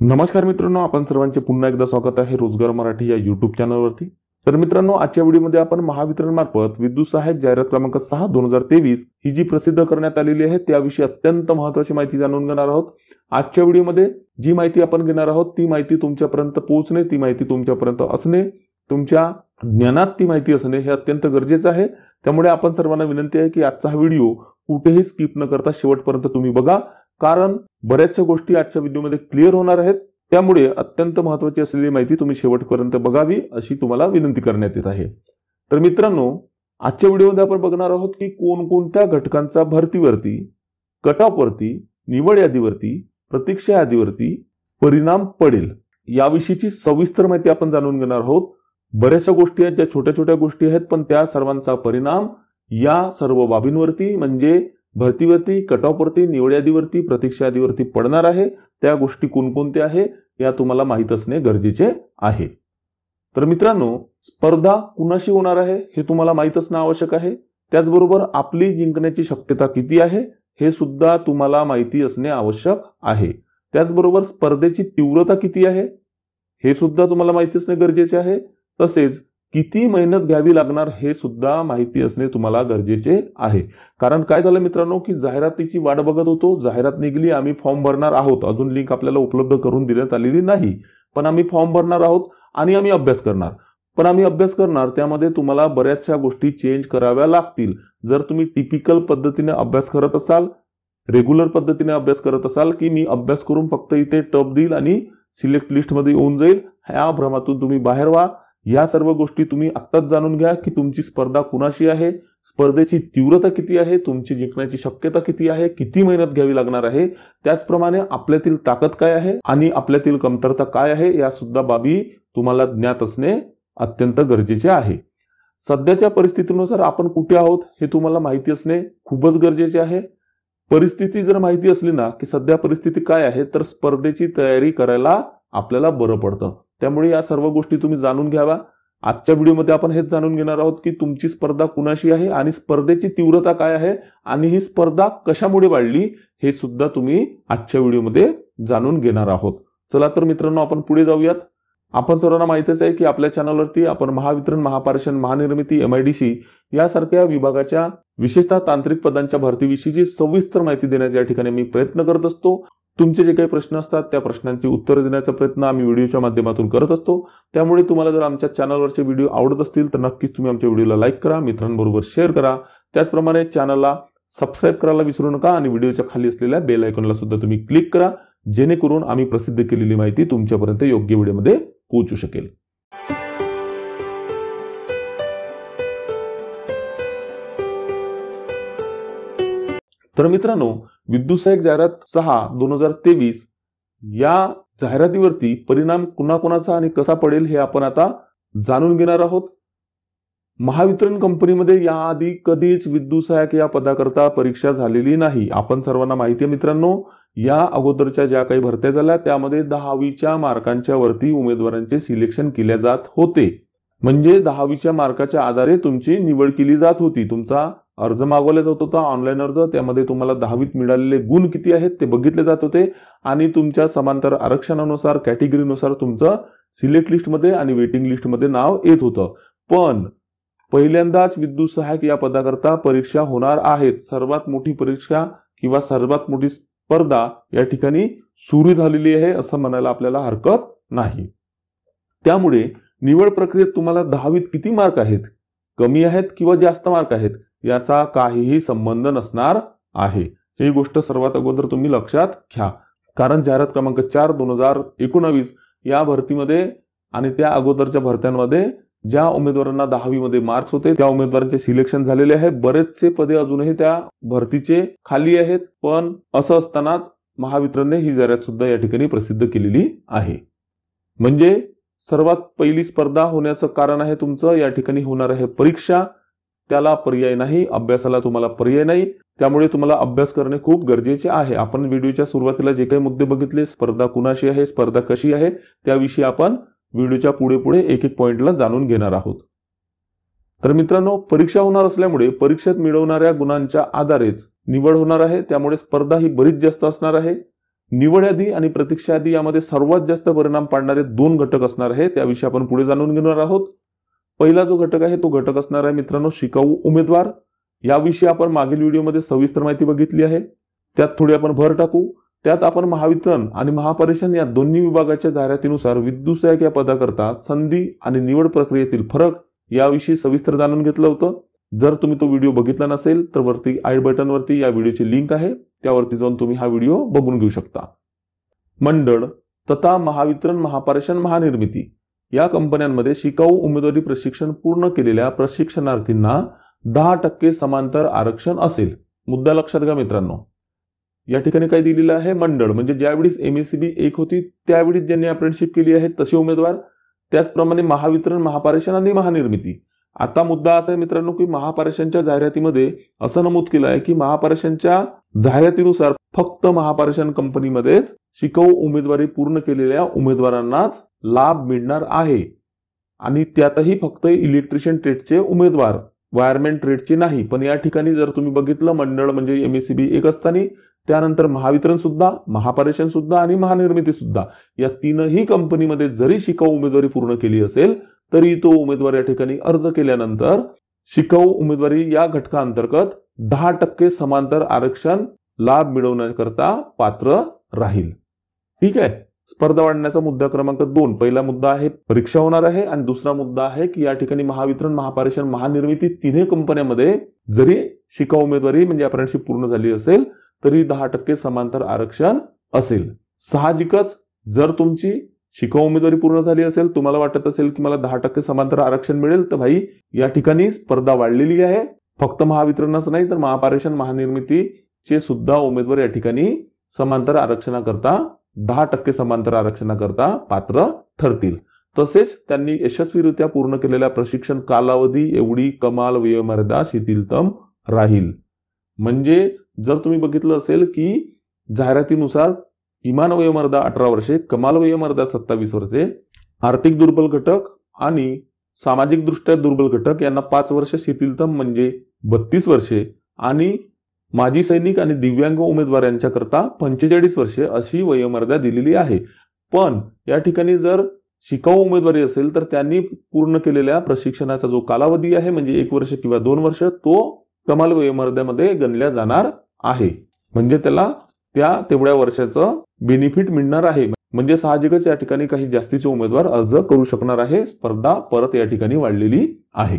नमस्कार मित्रांनो, आपण सर्वांचे पुन्हा एकदा स्वागत आहे रोजगार मराठी या YouTube चॅनलवरती। तर मित्रांनो, आजच्या व्हिडिओमध्ये आपण महावितरण मार्फत विद्युत सहाय्यक जाहिरात क्रमांक 6/2023 ही जी प्रसिद्ध करण्यात आलेली आहे त्याविषयी अत्यंत महत्त्वाची माहिती जाणून घेणार आहोत। आजच्या व्हिडिओमध्ये जी माहिती आपण घेणार आहोत ती माहिती तुमच्यापर्यंत पोहोचणे, ती माहिती तुमच्यापर्यंत असणे, तुमच्या ज्ञानात ती माहिती असणे हे अत्यंत गरजेचे आहे। त्यामुळे आपण सर्वांना विनंती आहे की आजचा हा व्हिडिओ कुठेही स्किप न करता शेवटपर्यंत तुम्ही बघा, कारण बऱ्याचशा गोष्टी आजच्या व्हिडिओमध्ये क्लिअर होणार आहेत। त्यामुळे अत्यंत महत्त्वाची असलेली माहिती तुम्ही शेवटपर्यंत बघावी अशी तुम्हाला विनंती करण्यात येत आहे। तर मित्रांनो, आजच्या व्हिडिओमध्ये आपण बघणार आहोत की कोणकोणत्या घटकांचा भरतीवरती, कट ऑफ वरती, निवड यादीवरती, प्रतीक्षा यादीवरती परिणाम पडेल याविषयीची सविस्तर माहिती आपण जाणून घेणार आहोत। बऱ्याचशा गोष्टी आहेत ज्या छोट्या छोट्या गोष्टी आहेत, पण त्या सर्वांचा परिणाम या सर्व बाबींवरती म्हणजे भरतीवरती, कट ऑफ वरती, निवड यादीवरती, प्रतीक्षा यादीवरती पडणार आहे। त्या गोष्टी कोणकोणत्या आहे या तुम्हाला माहित असणे गरजेचे आहे। तर मित्रांनो, स्पर्धा कुणाशी होणार आहे हे तुम्हाला माहित असणे आवश्यक आहे। त्याचबरोबर आपली जिंकण्याची शक्यता किती आहे हे सुद्धा तुम्हाला माहिती असणे आवश्यक आहे। त्याचबरोबर स्पर्धेची तीव्रता किती आहे हे सुद्धा तुम्हाला माहिती असणे गरजेचे आहे। तसेच किती मेहनत घ्यावी लागणार हे सुद्धा माहिती असणे तुम्हाला गरजेचे आहे। कारण काय झालं मित्रांनो की जाहिरातीची वाट बघत होतो, जाहिरात निघाली, आम्ही फॉर्म भरणार आहोत, अजून लिंक आपल्याला उपलब्ध करून देण्यात आलेली नाही, पण आम्ही फॉर्म भरणार आहोत आणि आम्ही अभ्यास करणार। त्यामध्ये तुम्हाला बऱ्याचशा गोष्टी चेंज कराव्या लागतील। जर तुम्ही टिपिकल पद्धतीने अभ्यास करत असाल, रेग्युलर पद्धतीने अभ्यास करत असाल की मी अभ्यास करून फक्त इथे टप देईल आणि सिलेक्ट लिस्ट मध्ये येऊन जाईल, ह्या भ्रमातून तुम्ही बाहेर व्हा। या सर्व गोष्टी तुम्ही आत्ताच जाणून घ्या की तुमची स्पर्धा कुणाशी आहे, स्पर्धेची तीव्रता किती आहे, तुमची जिंकण्याची शक्यता किती आहे, किती मेहनत घ्यावी लागणार आहे, त्याचप्रमाणे आपल्यातील ताकद काय आहे आणि आपल्यातील कमतरता काय आहे या सुद्धा बाबी तुम्हाला ज्ञात असणे अत्यंत गरजेचे आहे। सध्याच्या परिस्थितीनुसार आपण कुठे आहोत हे तुम्हाला माहिती असणे खूपच गरजेचे आहे। परिस्थिती जर माहिती असली ना की सध्या परिस्थिती काय आहे, तर स्पर्धेची तयारी करायला आपल्याला बरं पडतं। त्यामुळे या सर्व गोष्टी तुम्ही जाणून घ्यावा। आजच्या व्हिडिओमध्ये आपण हेच जाणून घेणार आहोत की तुमची स्पर्धा कुणाशी आहे आणि स्पर्धेची तीव्रता काय आहे आणि ही स्पर्धा कशामुळे वाढली हे सुद्धा तुम्ही आजच्या व्हिडिओमध्ये जाणून घेणार आहोत। चला तर मित्रांनो, आपण पुढे जाऊयात। आपण सर्वांना माहितीच आहे की आपल्या चॅनलवरती आपण महावितरण, महापारेषण, महानिर्मिती, MIDC यासारख्या विभागाच्या विशेषतः तांत्रिक पदांच्या भरतीविषयीची सविस्तर माहिती देण्याचा या ठिकाणी मी प्रयत्न करत असतो। तुमचे जे काही प्रश्न असतात त्या प्रश्नांची उत्तरे देण्याचा प्रयत्न आम्ही व्हिडिओच्या माध्यमातून करत असतो। त्यामुळे तुम्हाला जर आमच्या चॅनलवरचे व्हिडिओ आवडत असतील तर नक्कीच तुम्ही आमच्या व्हिडिओला लाईक करा, मित्रांबरोबर शेअर करा। त्याचप्रमाणे चॅनलला सबस्क्राइब करायला विसरू नका आणि व्हिडिओच्या खाली असलेल्या बेल आयकॉनला सुद्धा तुम्ही क्लिक करा, जेणेकरून आम्ही प्रसिद्ध केलेली माहिती तुमच्यापर्यंत योग्य वेळेमध्ये पोहोचू शकेल। तर मित्रांनो, विद्युत सहाय्यक जाहिरात 6/2023 या जाहिरातीवरती परिणाम कुणाकुणाचा आणि कसा पडेल हे आपण आता जाणून घेणार आहोत। महावितरण कंपनीमध्ये याआधी कधीच विद्युत सहाय्यक या पदाकरता परीक्षा झालेली नाही। आपण सर्वांना माहिती आहे मित्रांनो, या अगोदरच्या ज्या काही भरत्या झाल्या त्यामध्ये 10वीच्या मार्कांच्या वरती उमेदवारांचे सिलेक्शन केले जात होते। म्हणजे 10वीच्या मार्काच्या आधारे तुमची निवड केली जात होती। तुमचा अर्ज मागवला जात होता, ऑनलाईन अर्ज, त्यामध्ये तुम्हाला 10वीत मिळालेले गुण किती आहेत ते बघितले जात होते आणि तुमच्या समांतर आरक्षणानुसार, कॅटेगरीनुसार तुमचं सिलेक्ट लिस्टमध्ये आणि वेटिंग लिस्टमध्ये नाव येत होतं। पण पहिल्यांदाच विद्युत सहाय्यक या पदाकरता परीक्षा होणार आहेत। सर्वात मोठी परीक्षा किंवा सर्वात मोठी स्पर्धा या ठिकाणी सुरू झालेली आहे असं म्हणायला आपल्याला हरकत नाही। त्यामुळे निवड प्रक्रियेत तुम्हाला 10वीत किती मार्क आहेत, कमी आहेत किंवा जास्त मार्क आहेत याचा काहीही संबंध नसणार आहे। ही गोष्ट सर्वात अगोदर तुम्ही लक्षात घ्या। कारण जाहिरात क्रमांक 4/2019 या भरतीमध्ये आणि त्या अगोदरच्या भरत्यांमध्ये ज्या उमेदवारांना 10वी मध्ये मार्क्स होते त्या उमेदवारांचे सिलेक्शन झालेले आहे। बरेचसे पदे अजूनही त्या भरतीचे खाली आहेत, पण असं असतानाच महावितरणने ही जाहिरात सुद्धा या ठिकाणी प्रसिद्ध केलेली आहे। म्हणजे सर्वात पहिली स्पर्धा होण्याचं कारण आहे तुमचं या ठिकाणी होणार आहे परीक्षा, त्याला पर्याय नाही, अभ्यासाला तुम्हाला पर्याय नाही। त्यामुळे तुम्हाला अभ्यास करणे खूप गरजेचे आहे। आपण व्हिडिओच्या सुरुवातीला जे काही मुद्दे बघितले, स्पर्धा कुणाशी आहे, स्पर्धा कशी आहे, त्याविषयी आपण व्हिडिओच्या पुढे एक एक पॉइंटला जाणून घेणार आहोत। तर मित्रांनो, परीक्षा होणार असल्यामुळे परीक्षेत मिळवणाऱ्या गुणांच्या आधारेच निवड होणार आहे। त्यामुळे स्पर्धा ही बरीच जास्त असणार आहे। निवड यादी आणि प्रतीक्षा यादी यामध्ये सर्वात जास्त परिणाम पाडणारे 2 घटक असणार आहे, त्याविषयी आपण पुढे जाणून घेणार आहोत. पहिला जो घटक आहे तो घटक असणार आहे मित्रांनो शिकाऊ उमेदवार. याविषयी आपण मागील व्हिडिओमध्ये सविस्तर माहिती बघितली आहे, त्यात थोडी आपण भर टाकू. त्यात आपण महावितरण आणि महापरिषद या दोन्ही विभागाच्या जाहिरातीनुसार विद्युत सहाय्यक या पदाकरता संधी आणि निवड प्रक्रियेतील फरक याविषयी सविस्तर जाणून घेतलं होतं. जर तुम्ही तो व्हिडिओ बघितला नसेल तर वरती आय बटन वरती या व्हिडिओची लिंक आहे, त्यावरती जाऊन तुम्ही हा व्हिडिओ बघून घेऊ शकता. मंडळ तथा महावितरण महापरिषद महानिर्मिती या कंपन्यांमध्ये शिकाऊ उमेदवारी प्रशिक्षण पूर्ण केलेल्या प्रशिक्षणार्थींना 10% समांतर आरक्षण असेल. मुद्दा लक्षात घ्या मित्रांनो. या ठिकाणी काय दिलेलं आहे, मंडळ म्हणजे ज्यावेळी MSCB 1 होती त्यावेळी ज्यांनी अप्रेंटिसशिप केली आहे तसे उमेदवार, त्याचप्रमाणे महावितरण महापरिषद आणि महानिर्मिती. आता मुद्दा असा आहे मित्रांनो की महापरिषदच्या जाहिरातीमध्ये असं नमूद केलं आहे की महापरिषदच्या जाहिरातीनुसार फक्त महापरिषद कंपनीमध्येच शिकाऊ उमेदवारी पूर्ण केलेल्या उमेदवारांनाच लाभ मिळणार आहे आणि त्यातही फक्त इलेक्ट्रिशियन ट्रेडचे उमेदवार, वायरमॅन ट्रेडचे नाही. पण या ठिकाणी जर तुम्ही बघितलं मंडळ म्हणजे MSCB 1 असताना त्यानंतर महावितरण सुद्धा, महापरिषद सुद्धा आणि महानिर्मिती सुद्धा या तीनही कंपनीमध्ये जरी शिकाऊ उमेदवारी पूर्ण केली असेल तरी तो उमेदवार या ठिकाणी अर्ज केल्यानंतर शिकाऊ उमेदवारी या घटकाअंतर्गत 10% समांतर आरक्षण लाभ मिळवण्याकरता पात्र राहील. ठीक आहे. स्पर्धा वाढण्याचा मुद्दा क्रमांक 2. पहिला मुद्दा आहे परीक्षा होणार आहे आणि दुसरा मुद्दा आहे की या ठिकाणी महावितरण महापरिषद महानिर्मिती तिन्ही कंपन्यांमध्ये जरी शिकाऊ उमेदवारी म्हणजे अप्रेंटिसशिप पूर्ण झाली असेल तरी 10% समांतर आरक्षण असेल. साहजिकच जर तुमची शिकाऊ उमेदवारी पूर्ण झाली असेल, तुम्हाला वाटत असेल की मला 10% समांतर आरक्षण मिळेल, तर भाई या ठिकाणी स्पर्धा वाढलेली आहे. फक्त महावितरणच नाही तर महापरिषद महानिर्मितीचे सुद्धा उमेदवार या ठिकाणी समांतर आरक्षणाकरता 10% समांतर आरक्षणाकरता पात्र ठरतील. तसेच त्यांनी यशस्वीरित्या पूर्ण केलेल्या प्रशिक्षण कालावधी एवढी कमाल वयोमर्यादा शिथिलतम राहील. म्हणजे जर तुम्ही बघितलं असेल की जाहिरातीनुसार किमान वयोमर्यादा 18 वर्षे, कमाल वयोमर्यादा 27 वर्षे, आर्थिक दुर्बल घटक आणि सामाजिक दृष्ट्या दुर्बल घटक यांना 5 वर्ष शिथिलतम म्हणजे 32 वर्षे आणि माजी सैनिक आणि दिव्यांग उमेदवारांच्याकरता 45 वर्षे अशी वयोमर्यादा दिलेली आहे. पण या ठिकाणी जर शिकाऊ उमेदवारी असेल तर त्यांनी पूर्ण केलेल्या प्रशिक्षणाचा जो कालावधी आहे म्हणजे 1 वर्ष किंवा 2 वर्ष तो कमाल वयोमर्यादेमध्ये गणल्या जाणार आहे. म्हणजे त्याला त्या तेवढ्या वर्षाचं बेनिफिट मिळणार आहे. म्हणजे साहजिकच या ठिकाणी काही जास्तीचे उमेदवार अर्ज करू शकणार आहे. स्पर्धा परत या ठिकाणी वाढलेली आहे.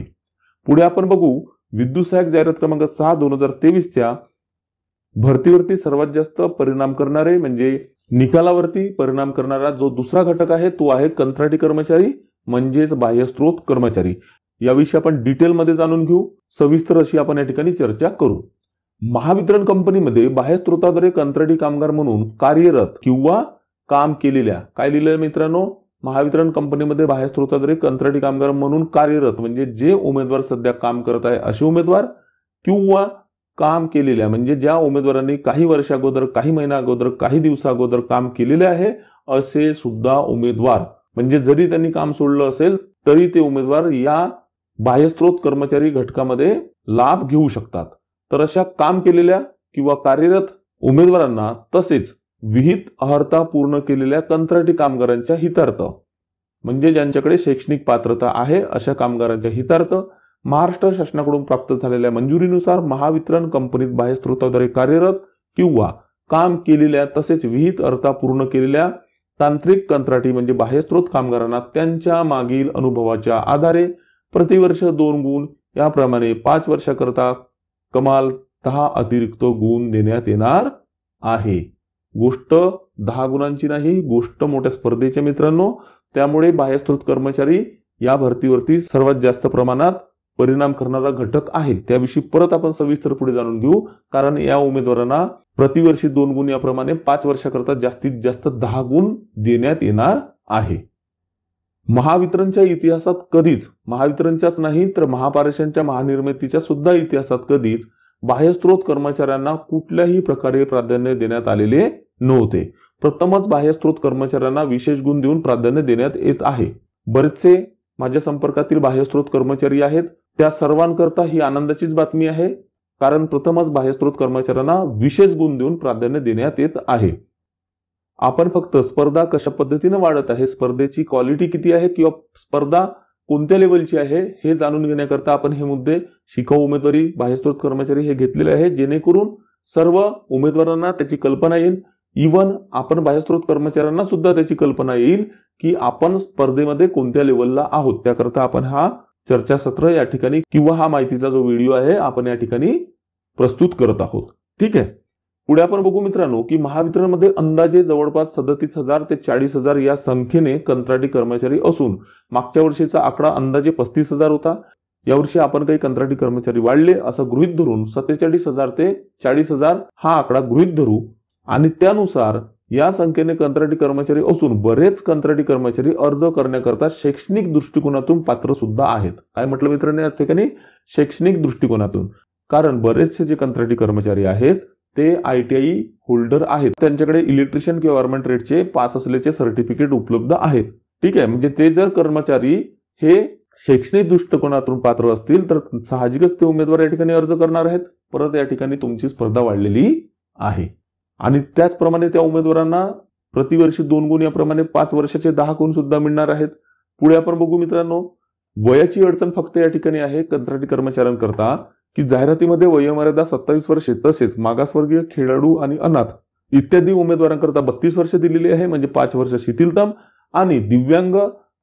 पुढे आपण बघू विद्युत सहाय्यक जाहिरात क्रमांक 6 2023च्या भरतीवरती सर्वात जास्त परिणाम करणारे म्हणजे निकालावरती परिणाम करणारा जो दुसरा घटक आहे तो आहे कंत्राटी कर्मचारी म्हणजेच बाह्यस्त्रोत कर्मचारी. याविषयी आपण डिटेलमध्ये जाणून घेऊ, सविस्तर अशी आपण या ठिकाणी चर्चा करू. महावितरण कंपनीमध्ये बाह्यस्त्रोताद्वारे कंत्राटी कामगार म्हणून कार्यरत किंवा काम केलेल्या, काय लिहिलंय मित्रांनो, महावितरण कंपनीमध्ये बाह्यस्त्रोताद्वारे कंत्राटी कामगार म्हणून कार्यरत म्हणजे जे उमेदवार सध्या काम करत आहे असे उमेदवार, किंवा काम केलेल्या म्हणजे ज्या उमेदवारांनी काही वर्ष अगोदर, काही महिना अगोदर, काही दिवसा अगोदर काम केलेले आहे असे सुद्धा उमेदवार. म्हणजे जरी त्यांनी काम सोडलं असेल तरी ते उमेदवार या बाह्यस्त्रोत कर्मचारी घटकामध्ये लाभ घेऊ शकतात. तर अशा काम केलेल्या किंवा कार्यरत उमेदवारांना तसेच विहित अर्हता पूर्ण केलेल्या कंत्राटी कामगारांच्या हितार्थ म्हणजे ज्यांच्याकडे शैक्षणिक पात्रता आहे अशा कामगारांच्या हितार्थ महाराष्ट्र शासनाकडून प्राप्त झालेल्या मंजुरीनुसार महावितरण कंपनीत बाह्यस्त्रोताद्वारे कार्यरत किंवा काम केलेल्या तसेच विहित अर्हता पूर्ण केलेल्या तांत्रिक कंत्राटी म्हणजे बाह्यस्त्रोत कामगारांना त्यांच्या मागील अनुभवाच्या आधारे प्रतिवर्ष 2 गुण याप्रमाणे 5 वर्षाकरता कमाल 10 अतिरिक्त गुण देण्यात येणार आहे. गोष्ट 10 गुणांची नाही, गोष्ट मोठ्या स्पर्धेच्या मित्रांनो. त्यामुळे बाह्यस्त्रोत कर्मचारी या भरतीवरती सर्वात जास्त प्रमाणात परिणाम करणारा घटक आहे. त्याविषयी परत आपण सविस्तर पुढे जाणून घेऊ, कारण या उमेदवारांना प्रतिवर्षी 2 गुण याप्रमाणे 5 वर्षाकरता जास्तीत जास्त 10 गुण देण्यात येणार आहे. महावितरणच्या इतिहासात कधीच, महावितरणच्याच नाही तर महापरिषदच्या महानिर्मितीच्या सुद्धा इतिहासात कधीच बाह्यस्त्रोत कर्मचाऱ्यांना कुठल्याही प्रकारे प्राधान्य देण्यात आलेले नव्हते. प्रथमच बाह्यस्त्रोत कर्मचाऱ्यांना विशेष गुण देऊन प्राधान्य देण्यात येत आहे. बरेचसे माझ्या संपर्कातील बाह्यस्त्रोत कर्मचारी आहेत, त्या सर्वांकरता ही आनंदाचीच बातमी आहे, कारण प्रथमच बाह्यस्त्रोत कर्मचाऱ्यांना विशेष गुण देऊन प्राधान्य देण्यात येत आहे. आपण फक्त स्पर्धा कशा पद्धतीने वाढत आहे, स्पर्धेची क्वालिटी किती आहे किंवा स्पर्धा कोणत्या लेवलची आहे हे जाणून घेण्याकरता आपण हे मुद्दे शिकाऊ उमेदवारी, बाह्यस्त्रोत कर्मचारी हे घेतलेले आहे, जेणेकरून सर्व उमेदवारांना त्याची कल्पना येईल. इव्हन आपण बाह्यस्त्रोत कर्मचाऱ्यांना सुद्धा त्याची कल्पना येईल की आपण स्पर्धेमध्ये कोणत्या लेवलला आहोत. त्याकरता आपण हा चर्चासत्र या ठिकाणी किंवा हा माहितीचा जो व्हिडिओ आहे आपण या ठिकाणी प्रस्तुत करत आहोत. ठीक आहे. पुढे आपण बघू मित्रांनो की महावितरणमध्ये अंदाजे जवळपास 37,000 ते 40,000 या संख्येने कंत्राटी कर्मचारी असून मागच्या वर्षीचा आकडा अंदाजे 35,000 होता. यावर्षी आपण काही कंत्राटी कर्मचारी वाढले असं गृहीत धरून 47,000 ते 40,000 हा आकडा गृहीत धरू आणि त्यानुसार या संख्येने कंत्राटी कर्मचारी असून बरेच कंत्राटी कर्मचारी अर्ज करण्याकरता शैक्षणिक दृष्टिकोनातून पात्र सुद्धा आहेत. काय म्हटलं मित्रांनो या ठिकाणी? शैक्षणिक दृष्टिकोनातून. कारण बरेचसे जे कंत्राटी कर्मचारी आहेत ते ITI होल्डर आहेत, त्यांच्याकडे इलेक्ट्रिशियन किंवा गव्हर्नमेंट ट्रेडचे पास असल्याचे सर्टिफिकेट उपलब्ध आहेत. ठीक आहे. म्हणजे ते जर कर्मचारी हे शैक्षणिक दृष्टिकोनातून पात्र असतील तर साहजिकच ते उमेदवार या ठिकाणी अर्ज करणार आहेत. परत या ठिकाणी तुमची स्पर्धा वाढलेली आहे आणि त्याचप्रमाणे त्या उमेदवारांना प्रतिवर्षी 2 गुण याप्रमाणे 5 वर्षाचे 10 गुण सुद्धा मिळणार आहेत. पुढे आपण बघू मित्रांनो, वयाची अडचण फक्त या ठिकाणी आहे कंत्राटी कर्मचाऱ्यांकरता की जाहिरातीमध्ये वयोमर्यादा 27 वर्षे तसेच मागासवर्गीय, खेळाडू आणि अनाथ इत्यादी उमेदवारांकरता 32 वर्ष दिलेली आहे, म्हणजे 5 वर्ष शिथिलतम, आणि दिव्यांग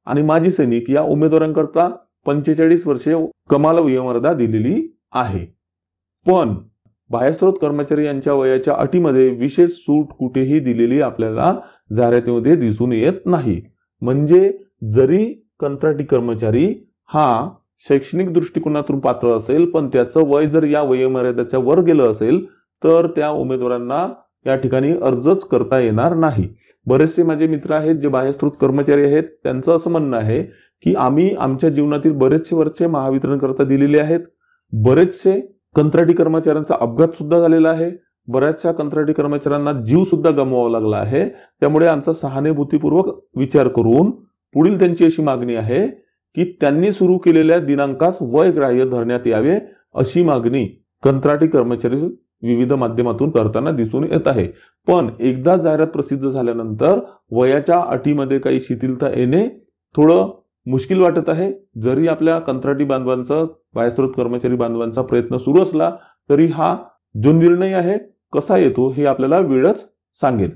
आणि माजी सैनिक या उमेदवारांकरता 45 वर्षे कमाल वयोमर्यादा दिलेली आहे. पण बाह्यस्त्रोत कर्मचारी यांच्या वयाच्या अटीमध्ये विशेष सूट कुठेही दिलेली आपल्याला जाहिरातीमध्ये दिसून येत नाही. म्हणजे जरी कंत्राटी कर्मचारी हा शैक्षणिक दृष्टिकोनातून पात्र असेल पण त्याचं वय जर या वयोमर्यादेच्या वर गेलं असेल तर त्या उमेदवारांना या ठिकाणी अर्जच करता येणार नाही. बरेचसे माझे मित्र आहेत जे बाह्यस्त्रोत कर्मचारी आहेत, त्यांचं असं म्हणणं आहे की आम्ही आमच्या जीवनातील बरेचसे वर्षे महावितरण करता दिलेले आहेत. बरेचसे कंत्राटी कर्मचाऱ्यांचा अपघात सुद्धा झालेला आहे. बऱ्याचशा कंत्राटी कर्मचाऱ्यांना जीव सुद्धा गमवावा लागला आहे. त्यामुळे आमचा सहानुभूतीपूर्वक विचार करून पुढील त्यांची अशी मागणी आहे की त्यांनी सुरू केलेल्या दिनांकास वय ग्राह्य धरण्यात यावे अशी मागणी कंत्राटी कर्मचारी विविध माध्यमातून करताना दिसून येत आहे. पण एकदा जाहिरात प्रसिद्ध झाल्यानंतर वयाच्या अटीमध्ये काही शिथिलता येणे थोडं मुश्किल वाटत आहे. जरी आपल्या कंत्राटी बांधवांचा, बाह्यस्त्रोत कर्मचारी बांधवांचा प्रयत्न सुरू असला तरी हा जो निर्णय आहे कसा येतो हे आपल्याला वेळच सांगेल.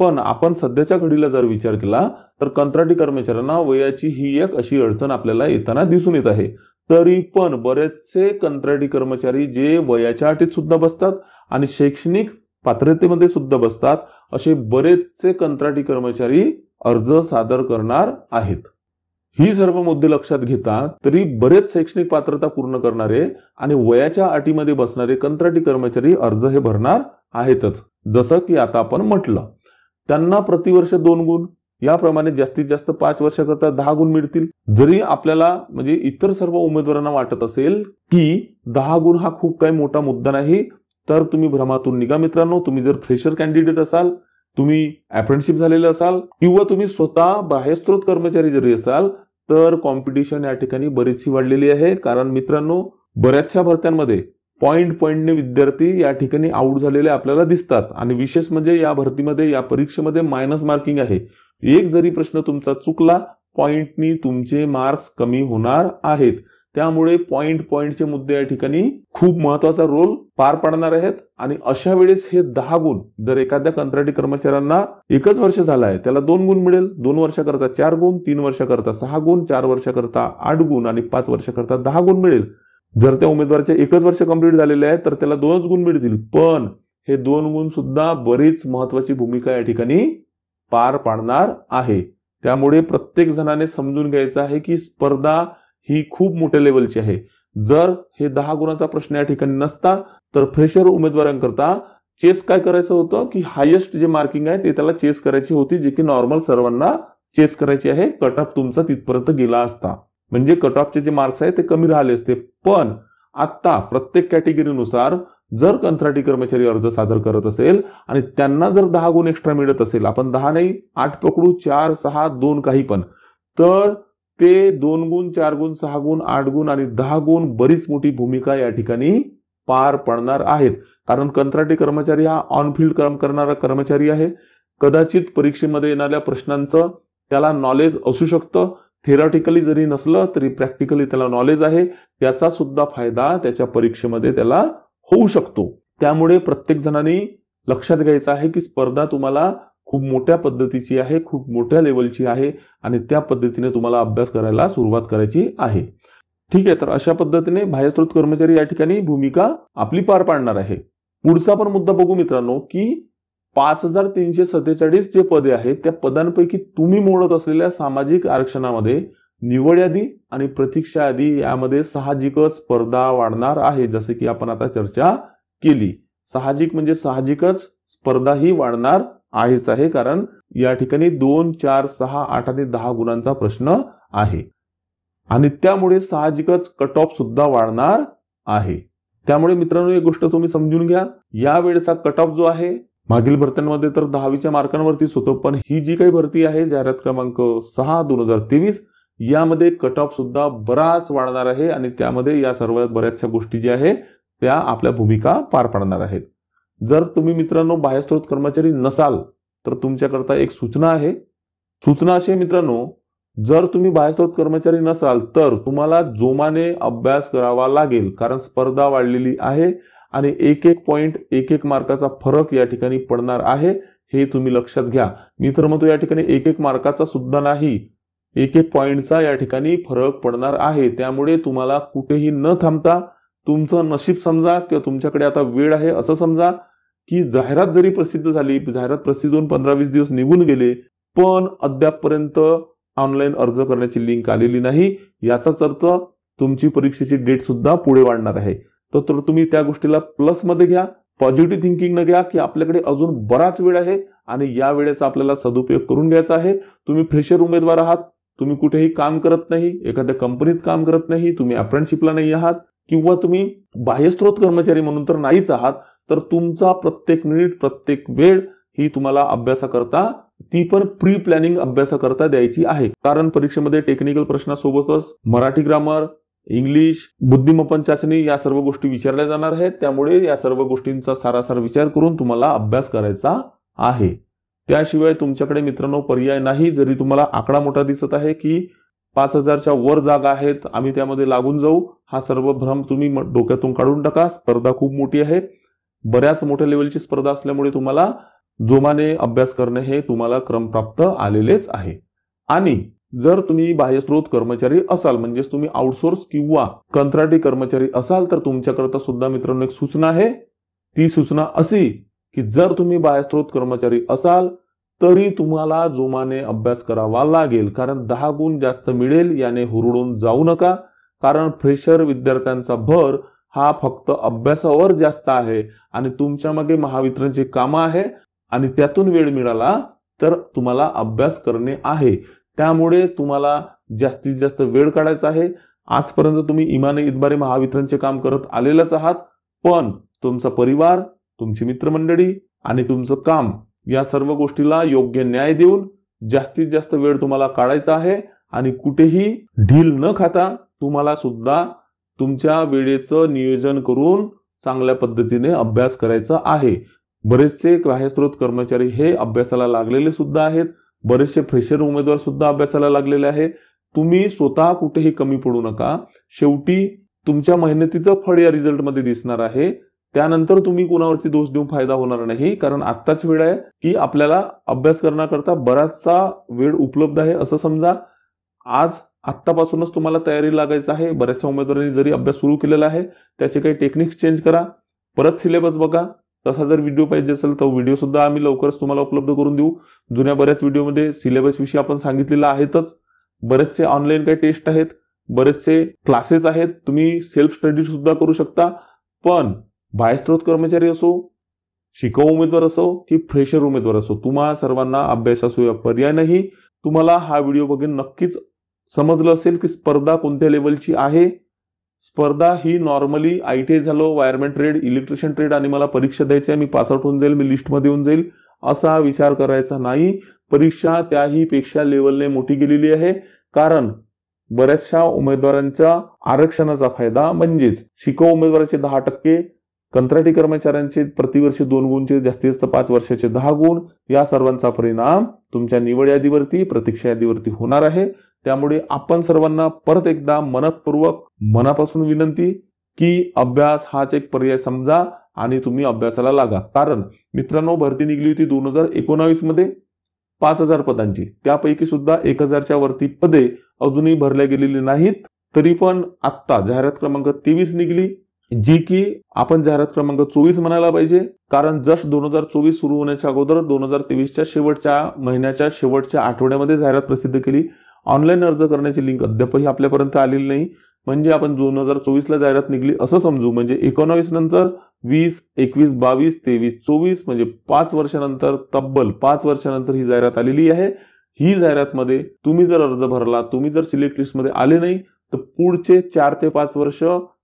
पण आपण सध्याच्या घडीला जर विचार केला तर कंत्राटी कर्मचाऱ्यांना वयाची ही एक अशी अडचण आपल्याला येताना दिसून येत आहे. तरी पण बरेचसे कंत्राटी कर्मचारी जे वयाच्या अटीत सुद्धा बसतात आणि शैक्षणिक पात्रतेमध्ये सुद्धा बसतात असे बरेचसे कंत्राटी कर्मचारी अर्ज सादर करणार आहेत. ही सर्व मुद्दे लक्षात घेता तरी बरेच शैक्षणिक पात्रता पूर्ण करणारे आणि वयाच्या अटीमध्ये बसणारे कंत्राटी कर्मचारी अर्ज हे भरणार आहेतच. जसं की आता आपण म्हटलं, त्यांना प्रतिवर्ष 2 गुण याप्रमाणे जास्तीत जास्त 5 वर्षाकरता 10 गुण मिळतील. जरी आपल्याला म्हणजे इतर सर्व उमेदवारांना वाटत असेल की 10 गुण हा खूप काही मोठा मुद्दा नाही, तर तुम्ही भ्रमातून निघा मित्रांनो. तुम्ही जर फ्रेशर कॅन्डिडेट असाल, तुम्ही अप्रेंटिसशिप झालेले असाल किंवा तुम्ही स्वतः बाह्यस्त्रोत कर्मचारी जरी असाल तर कॉम्पिटिशन या ठिकाणी बरीचशी वाढलेली आहे. कारण मित्रांनो बऱ्याचशा भरत्यांमध्ये पॉइंटने विद्यार्थी या ठिकाणी आउट झालेले आपल्याला दिसतात आणि विशेष म्हणजे या भरतीमध्ये, या परीक्षेमध्ये मायनस मार्किंग आहे. एक जरी प्रश्न तुमचा चुकला पॉइंटनी तुमचे मार्क्स कमी होणार आहेत. त्यामुळे पॉइंटचे मुद्दे या ठिकाणी खूप महत्वाचा रोल पार पाडणार आहेत. आणि अशा वेळेस हे 10 गुण जर एखाद्या कंत्राटी कर्मचाऱ्यांना एकच वर्ष झालं आहे त्याला 2 गुण मिळेल, 2 वर्षाकरता 4 गुण, 3 वर्षाकरता 6 गुण, 4 वर्षाकरता 8 गुण आणि 5 वर्षाकरता 10 गुण मिळेल. जर त्या उमेदवाराचे एकच वर्ष कंप्लीट झालेले आहे तर त्याला 2च गुण मिळतील. पण हे 2 गुण सुद्धा बरीच महत्वाची भूमिका या ठिकाणी पार पाडणार आहे. त्यामुळे प्रत्येक जणाने समजून घ्यायचं आहे की स्पर्धा ही खूप मोठ्या लेवलची आहे. जर हे 10 गुणाचा प्रश्न या ठिकाणी नसता तर फ्रेशर उमेदवारांकरता चेस काय करायचं होतं की हायेस्ट जे मार्किंग आहे ते त्याला चेस करायची होती, जे की नॉर्मल सर्वांना चेस करायची आहे. कट ऑफ तुमचा तिथपर्यंत गेला असता, म्हणजे कट ऑफचे जे मार्क्स आहेत ते कमी राहिले असते. पण आता प्रत्येक कॅटेगरीनुसार जर कंत्राटी कर्मचारी अर्ज सादर करत असेल आणि त्यांना जर 10 गुण एक्स्ट्रा मिळत असेल, आपण 10 नाही 8 पकडू, 4, 6, 2 काही पण, तर ते 2 गुण, 4 गुण, 6 गुण, 8 गुण आणि 10 गुण बरीच मोठी भूमिका या ठिकाणी पार पडणार आहेत. कारण कंत्राटी कर्मचारी हा ऑन फील्ड काम करणारा कर्मचारी आहे. कदाचित परीक्षेमध्ये येणाऱ्या प्रश्नांचं त्याला नॉलेज असू शकतं, थेरॉटिकली जरी नसलं तरी प्रॅक्टिकली त्याला नॉलेज आहे, त्याचा सुद्धा फायदा त्याच्या परीक्षेमध्ये त्याला होऊ शकतो। त्यामुळे प्रत्येक जणांनी लक्षात घ्यायचं आहे की स्पर्धा तुम्हाला खूप मोठ्या पद्धतीची आहे, खूप मोठ्या लेवलची आहे आणि त्या पद्धतीने तुम्हाला अभ्यास करायला सुरुवात करायची आहे। ठीक आहे, तर अशा पद्धतीने बाह्यस्त्रोत कर्मचारी या ठिकाणी भूमिका आपली पार पाडणार आहे। पुढचा पण मुद्दा बघू मित्रांनो की 5347 जे पदे आहेत त्या पदांपैकी तुम्ही मोडत असलेल्या सामाजिक आरक्षणामध्ये निवड यादी आणि प्रतीक्षा यादी यामध्ये साहजिकच स्पर्धा वाढणार आहे। जसे की आपण आता चर्चा केली, साहजिक म्हणजे साहजिकच स्पर्धा ही वाढणार आहेच आहे, कारण या ठिकाणी 2, 4, 6, 8 आणि 10 गुणांचा प्रश्न आहे आणि त्यामुळे साहजिकच कट ऑफ सुद्धा वाढणार आहे। त्यामुळे मित्रांनो एक गोष्ट तुम्ही समजून घ्या, या वेळेचा कट ऑफ जो आहे मागील भरत्यांमध्ये तर 10वीच्या मार्कांवरतीच होतं, पण ही जी काही भरती आहे जाहिरात क्रमांक 6 2023 यामध्ये कट ऑफ सुद्धा बराच वाढणार आहे आणि त्यामध्ये या सर्व बऱ्याचशा गोष्टी ज्या आहेत त्या आपल्या भूमिका पार पाडणार आहेत। जर तुम्ही मित्रांनो बाह्यस्त्रोत कर्मचारी नसाल तर तुमच्याकरता एक सूचना आहे। सूचना अशी आहे मित्रांनो, जर तुम्ही बाह्यस्त्रोत कर्मचारी नसाल तर तुम्हाला जोमाने अभ्यास करावा लागेल, कारण स्पर्धा वाढलेली आहे आणि एक पॉइंट एक मार्काचा फरक या ठिकाणी पडणार आहे, हे तुम्ही लक्षात घ्या। मी तर म्हणतो या ठिकाणी एक मार्काचा सुद्धा नाही, एक पॉइंटचा या ठिकाणी फरक पडणार आहे। त्यामुळे तुम्हाला कुठेही न थांबता तुमचं नशीब समजा किंवा तुमच्याकडे आता वेळ आहे असं समजा की जाहिरात जरी प्रसिद्ध झाली, जाहिरात प्रसिद्ध होऊन 15-20 दिवस निघून गेले पण अद्यापपर्यंत ऑनलाईन अर्ज करण्याची लिंक आलेली नाही, याचाच अर्थ तुमची परीक्षेची डेट सुद्धा पुढे वाढणार आहे। तर तुम्ही त्या गोष्टीला प्लस मध्ये घ्या, पॉझिटिव्ह थिंकिंग न घ्या की आपल्याकडे अजून बराच वेळ आहे आणि या वेळेचा आपल्याला सदुपयोग करून घ्यायचा आहे। तुम्ही फ्रेशर उमेदवार आहात, तुम्ही कुठेही काम करत नाही, एखाद्या कंपनीत काम करत नाही, तुम्ही अप्रेंटिसशिपला नाही आहात किंवा तुम्ही बाह्यस्त्रोत कर्मचारी म्हणून तर नाहीच आहात, तर तुमचा प्रत्येक मिनिट प्रत्येक वेळ ही तुम्हाला अभ्यासाकरता, ती पण प्री प्लॅनिंग अभ्यासाकरता द्यायची आहे। कारण परीक्षेमध्ये टेक्निकल प्रश्नासोबतच मराठी ग्रामर, इंग्लिश, बुद्धिमत्ता चाचणी या सर्व गोष्टी विचारल्या जाणार आहेत। त्यामुळे या सर्व गोष्टींचा सारासार विचार करून तुम्हाला अभ्यास करायचा आहे। त्याशिवाय तुमच्याकडे मित्रांनो पर्याय नाही। जरी तुम्हाला आकडा मोठा दिसत आहे की 5000च्या वर जागा आहेत, आम्ही त्यामध्ये लागून जाऊ, हा सर्व भ्रम तुम्ही डोक्यातून काढून टाका। स्पर्धा खूप मोठी आहे, बऱ्याच मोठ्या लेवलची स्पर्धा असल्यामुळे तुम्हाला जोमाने अभ्यास करणे हे तुम्हाला क्रमप्राप्त आलेलेच आहे। आणि जर तुम्ही बाह्यस्त्रोत कर्मचारी असाल म्हणजेच तुम्ही आउटसोर्स किंवा कंत्राटी कर्मचारी असाल तर तुमच्याकरता सुद्धा मित्रांनो एक सूचना आहे। ती सूचना अशी की जर तुम्ही बाह्यस्त्रोत कर्मचारी असाल तरी तुम्हाला जोमाने अभ्यास करावा लागेल, कारण 10 गुण जास्त मिळेल याने हुरळून जाऊ नका। कारण फ्रेशर विद्यार्थ्यांचा भर हा फक्त अभ्यासावर जास्त आहे आणि तुमच्या मागे महावितरणची कामं आहे आणि त्यातून वेळ मिळाला तर तुम्हाला अभ्यास करणे आहे। त्यामुळे तुम्हाला जास्तीत जास्त वेळ काढायचा आहे। आजपर्यंत तुम्ही इमाने इतबारे महावितरणचे काम करत आलेलेच आहात, पण तुमचा परिवार, तुमची मित्रमंडळी आणि तुमचं काम या सर्व गोष्टीला योग्य न्याय देऊन जास्तीत जास्त वेळ तुम्हाला काढायचा आहे आणि कुठेही ढील न खाता तुम्हाला सुद्धा तुमच्या वेळेचं नियोजन करून चांगल्या पद्धतीने अभ्यास करायचा आहे। बरेचसे बाह्यस्त्रोत कर्मचारी हे अभ्यासाला लागलेले सुद्धा आहेत, बरेचसे फ्रेशर उमेदवार सुद्धा अभ्यासाला लागलेले आहेत। तुम्ही स्वतः कुठेही कमी पडू नका, शेवटी तुमच्या मेहनतीचं फळ या रिझल्टमध्ये दिसणार आहे। त्यानंतर तुम्ही कोणावरती दोष देऊन फायदा होणार नाही, कारण आत्ताच वेळ आहे की आपल्याला अभ्यास करण्याकरता बराचसा वेळ उपलब्ध आहे असं समजा। आज आत्तापासूनच तुम्हाला तयारी लागायचं आहे। बऱ्याचशा उमेदवारांनी जरी अभ्यास सुरू केलेला आहे त्याचे काही टेक्निक्स चेंज करा, परत सिलेबस बघा। तसा जर व्हिडिओ पाहिजे असेल तर व्हिडिओ सुद्धा आम्ही लवकरच तुम्हाला उपलब्ध करून देऊ। जुन्या बऱ्याच व्हिडिओमध्ये सिलेबस विषयी आपण सांगितलेलं आहेतच, बरेचसे ऑनलाईन काही टेस्ट आहेत, बरेचसे क्लासेस आहेत, तुम्ही सेल्फ स्टडी सुद्धा करू शकता। पण बाह्यस्त्रोत कर्मचारी असो, शिकाऊ उमेदवार असो की फ्रेशर उमेदवार असो, तुम्हा सर्वांना अभ्यासाशिवाय पर्याय नाही। तुम्हाला हा व्हिडिओ बघून नक्कीच समजलं असेल की स्पर्धा कोणत्या लेवलची आहे। स्पर्धा ही नॉर्मली ITI झालो, वायरमॅन ट्रेड, इलेक्ट्रिशियन ट्रेड आणि मला परीक्षा द्यायची आहे, मी पास आउट होऊन जाईल, मी लिस्टमध्ये येऊन जाईल असा विचार करायचा नाही। परीक्षा त्याही पेक्षा लेवलने मोठी गेलेली आहे, कारण बऱ्याचशा उमेदवारांच्या आरक्षणाचा फायदा म्हणजेच शिकाऊ उमेदवाराचे 10%, कंत्राटी कर्मचाऱ्यांचे प्रतिवर्षी 2 गुणचे, जास्तीत जास्त 5 वर्षाचे 10 गुण, या सर्वांचा परिणाम तुमच्या निवड यादीवरती, प्रतीक्षा यादीवरती होणार आहे। त्यामुळे आपण सर्वांना परत एकदा मनपूर्वक मनापासून विनंती की अभ्यास हाच एक पर्याय समजा आणि तुम्ही अभ्यासाला लागा। कारण मित्रांनो, भरती निघली होती 2019 मध्ये 5000 पदांची, त्यापैकी सुद्धा 1000च्या वरती पदे अजूनही भरल्या गेलेली नाहीत। तरी पण आता जाहिरात क्रमांक 23 निघली, जी की आपण जाहिरात क्रमांक 24 म्हणायला पाहिजे। कारण जस्ट 2024 सुरू होण्याच्या अगोदर 2023च्या शेवटच्या महिन्याच्या शेवटच्या आठवड्यामध्ये जाहिरात प्रसिद्ध केली। ऑनलाईन अर्ज करण्याची लिंक अद्यापही आपल्यापर्यंत आलेली नाही। म्हणजे आपण 2024 ला जाहिरात निघली असं समजू, म्हणजे 19 नंतर 20, 21, 22, 23, 24 म्हणजे 5 वर्षानंतर, तब्बल 5 वर्षानंतर ही जाहिरात आलेली आहे। ही जाहिरातमध्ये तुम्ही जर अर्ज भरला, तुम्ही जर सिलेक्ट लिस्टमध्ये आले नाही, तर पुढचे 4 ते 5 वर्ष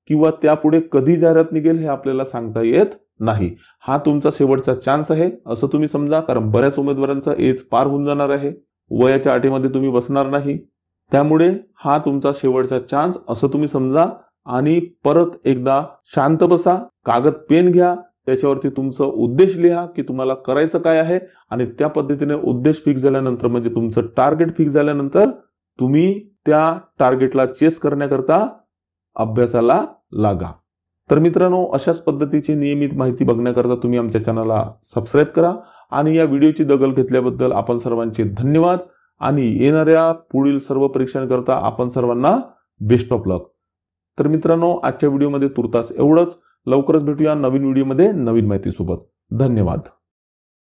किंवा त्यापुढे कधी जाहिरात निघेल हे आपल्याला सांगता येत नाही। हा तुमचा शेवटचा चान्स आहे असं तुम्ही समजा। कारण बऱ्याच उमेदवारांचा एज पार होऊन जाणार आहे, वयाच्या अटीमध्ये तुम्ही बसणार नाही। त्यामुळे हा तुमचा शेवटचा चान्स असं तुम्ही समजा आणि परत एकदा शांत बसा, कागद पेन घ्या, त्याच्यावरती तुमचा उद्देश लिहा की तुम्हाला करायचं काय आहे आणि त्या पद्धतीने उद्देश फिक्स झाल्यानंतर, म्हणजे तुमचं टार्गेट फिक्स झाल्यानंतर तुम्ही त्या टार्गेटला चेस करण्याकरता अभ्यासाला लागा। तर मित्रांनो, अशाच पद्धतीची नियमित माहिती बघण्याकरता तुम्ही आमच्या चॅनलला सबस्क्राईब करा आणि या व्हिडिओची दखल घेतल्याबद्दल आपण सर्वांचे धन्यवाद आणि येणाऱ्या पुढील सर्व परीक्षांकरता आपण सर्वांना बेस्ट ऑफ लक। तर मित्रांनो, आजच्या व्हिडिओमध्ये तुर्तास एवढंच। लवकरच भेटूया नवीन व्हिडिओमध्ये नवीन माहिती सोबत। धन्यवाद।